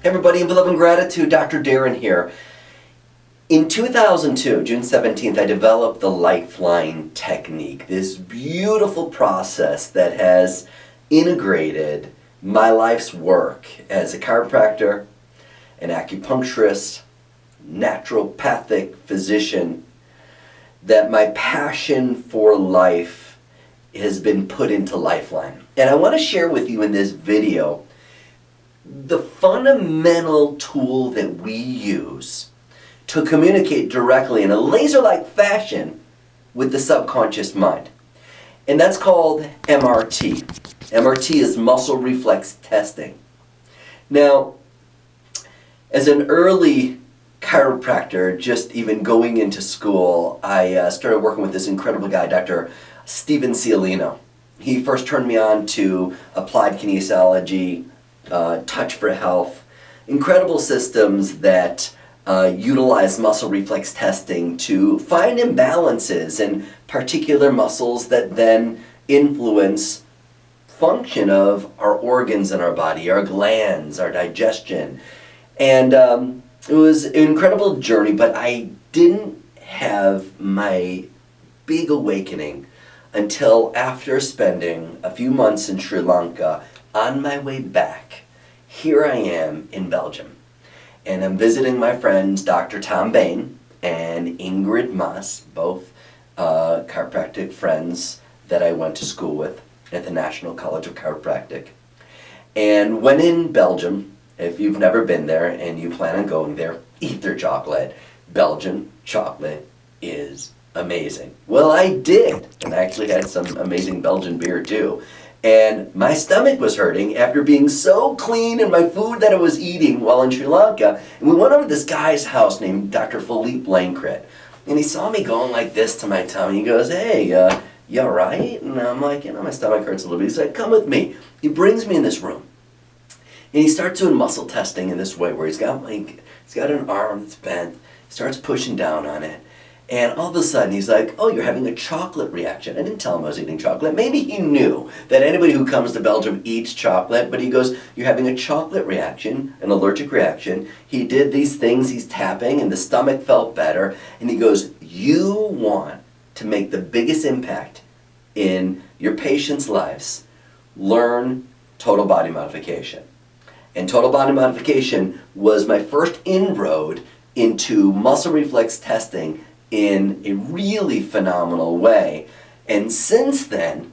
Everybody, with love and gratitude, Dr. Darren here. In 2002, June 17th, I developed the LifeLine Technique, this beautiful process that has integrated my life's work as a chiropractor, an acupuncturist, naturopathic physician, that my passion for life has been put into LifeLine. And I want to share with you in this video the fundamental tool that we use to communicate directly in a laser-like fashion with the subconscious mind. And that's called MRT. MRT is Muscle Reflex Testing. Now, as an early chiropractor, just even going into school, I started working with this incredible guy, Dr. Steven Cialino. He first turned me on to applied kinesiology, Touch for Health, incredible systems that utilize muscle reflex testing to find imbalances in particular muscles that then influence function of our organs in our body, our glands, our digestion. And it was an incredible journey, but I didn't have my big awakening until after spending a few months in Sri Lanka. On my way back, here I am in Belgium, and I'm visiting my friends Dr. Tom Bain and Ingrid Maas, both chiropractic friends that I went to school with at the National College of Chiropractic. And when in Belgium, if you've never been there and you plan on going there, eat their chocolate. Belgian chocolate is amazing. Well, I did, and I actually had some amazing Belgian beer too. And my stomach was hurting after being so clean in my food that I was eating while in Sri Lanka. And we went over to this guy's house named Dr. Philippe Lancret. And he saw me going like this to my tummy. He goes, "Hey, you all right?" And I'm like, my stomach hurts a little bit. He's like, "Come with me." He brings me in this room. And he starts doing muscle testing in this way where he's got an arm that's bent. He starts pushing down on it. And all of a sudden, he's like, "Oh, you're having a chocolate reaction." I didn't tell him I was eating chocolate. Maybe he knew that anybody who comes to Belgium eats chocolate, but he goes, "You're having a chocolate reaction, an allergic reaction." He did these things, he's tapping, and the stomach felt better. And he goes, "You want to make the biggest impact in your patients' lives. Learn total body modification." And total body modification was my first inroad into muscle reflex testing in a really phenomenal way. And since then,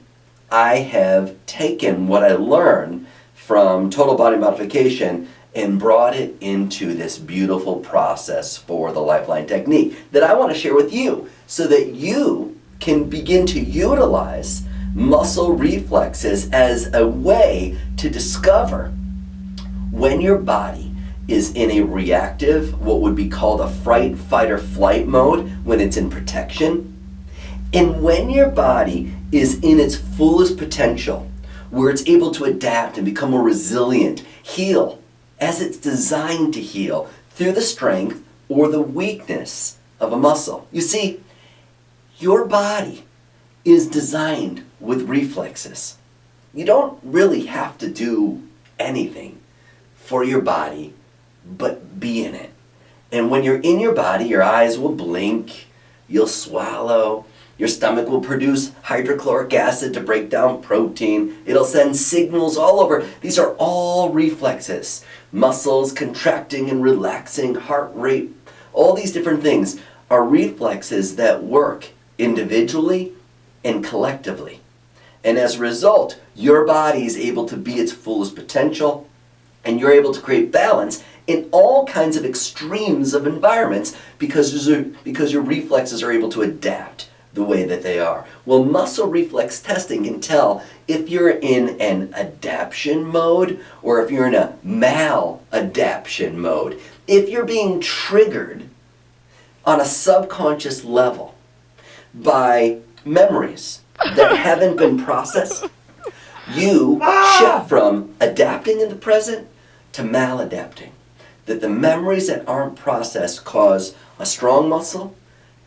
I have taken what I learned from total body modification and brought it into this beautiful process for the LifeLine Technique that I want to share with you so that you can begin to utilize muscle reflexes as a way to discover when your body is in a reactive, what would be called a fright, fight, or flight mode when it's in protection, and when your body is in its fullest potential, where it's able to adapt and become more resilient, heal as it's designed to heal through the strength or the weakness of a muscle. You see, your body is designed with reflexes. You don't really have to do anything for your body but be in it. And when you're in your body, your eyes will blink, you'll swallow, your stomach will produce hydrochloric acid to break down protein, it'll send signals all over. These are all reflexes. Muscles contracting and relaxing, heart rate, all these different things are reflexes that work individually and collectively. And as a result, your body is able to be its fullest potential, and you're able to create balance in all kinds of extremes of environments because your reflexes are able to adapt the way that they are. Well, muscle reflex testing can tell if you're in an adaptation mode or if you're in a maladaptation mode. If you're being triggered on a subconscious level by memories that haven't been processed, you shift from adapting in the present to maladapting. That the memories that aren't processed cause a strong muscle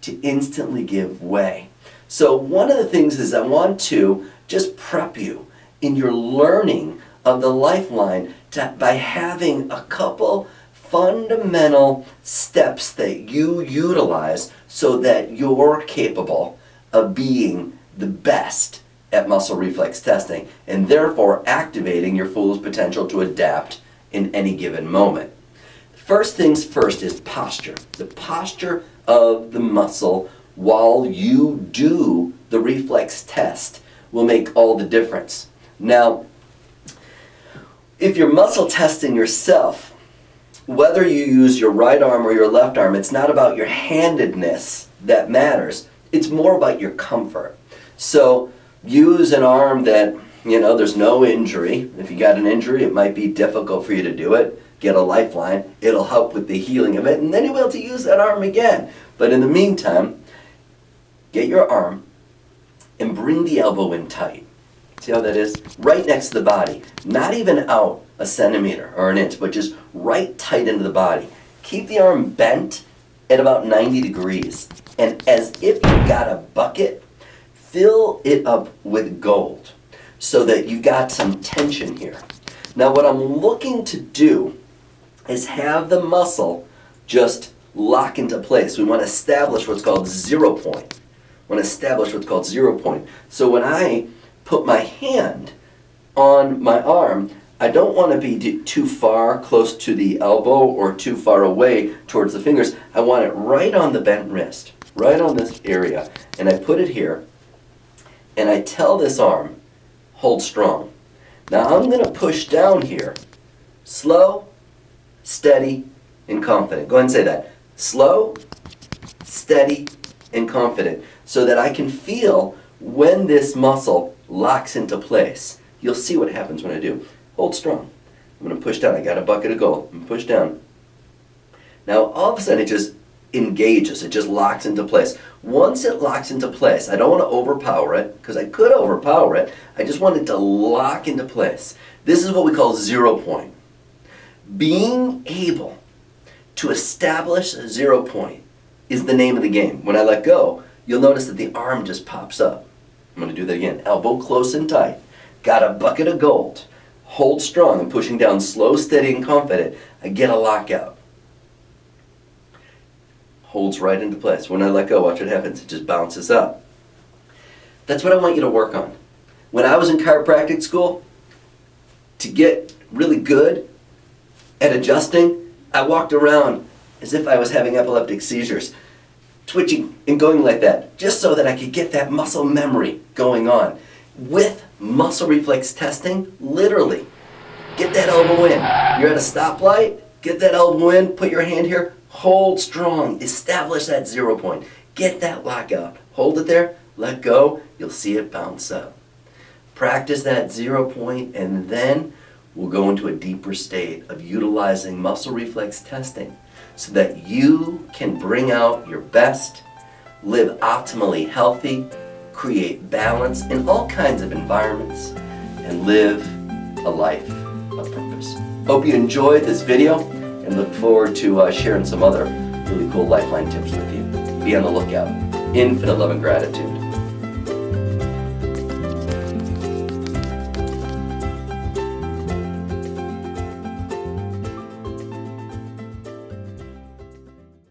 to instantly give way. So one of the things is I want to just prep you in your learning of the LifeLine by having a couple fundamental steps that you utilize so that you're capable of being the best at muscle reflex testing and therefore activating your fullest potential to adapt in any given moment. First things first is posture. The posture of the muscle while you do the reflex test will make all the difference. Now, if you're muscle testing yourself, whether you use your right arm or your left arm, it's not about your handedness that matters. It's more about your comfort. So use an arm that, there's no injury. If you got an injury, it might be difficult for you to do it. Get a LifeLine. It'll help with the healing of it, and then you'll be able to use that arm again. But in the meantime, get your arm and bring the elbow in tight. See how that is? Right next to the body. Not even out a centimeter or an inch, but just right tight into the body. Keep the arm bent at about 90 degrees. And as if you got a bucket, fill it up with gold so that you've got some tension here. Now what I'm looking to do is have the muscle just lock into place. We want to establish what's called 0 point. So when I put my hand on my arm, I don't want to be too far close to the elbow or too far away towards the fingers. I want it right on the bent wrist, right on this area. And I put it here, and I tell this arm, hold strong. Now I'm going to push down here. Slow, steady, and confident. Go ahead and say that. Slow, steady, and confident. So that I can feel when this muscle locks into place. You'll see what happens when I do. Hold strong. I'm going to push down. I got a bucket of gold. I'm going to push down. Now all of a sudden it just engages. It just locks into place. Once it locks into place, I don't want to overpower it, because I could overpower it. I just want it to lock into place. This is what we call 0 point. Being able to establish a 0 point is the name of the game. When I let go, you'll notice that the arm just pops up. I'm going to do that again. Elbow close and tight. Got a bucket of gold. Hold strong. I'm pushing down slow, steady, and confident. I get a lockout. Holds right into place. When I let go, watch what happens. It just bounces up. That's what I want you to work on. When I was in chiropractic school, to get really good at adjusting, I walked around as if I was having epileptic seizures, twitching and going like that, just so that I could get that muscle memory going on. With muscle reflex testing, literally, get that elbow in. You're at a stoplight, get that elbow in, put your hand here, hold strong, establish that 0 point. Get that lockout. Hold it there, let go, you'll see it bounce up. Practice that 0 point, and then we'll go into a deeper state of utilizing muscle reflex testing so that you can bring out your best, live optimally healthy, create balance in all kinds of environments, and live a life of purpose. Hope you enjoyed this video and look forward to sharing some other really cool LifeLine tips with you. Be on the lookout. Infinite love and gratitude.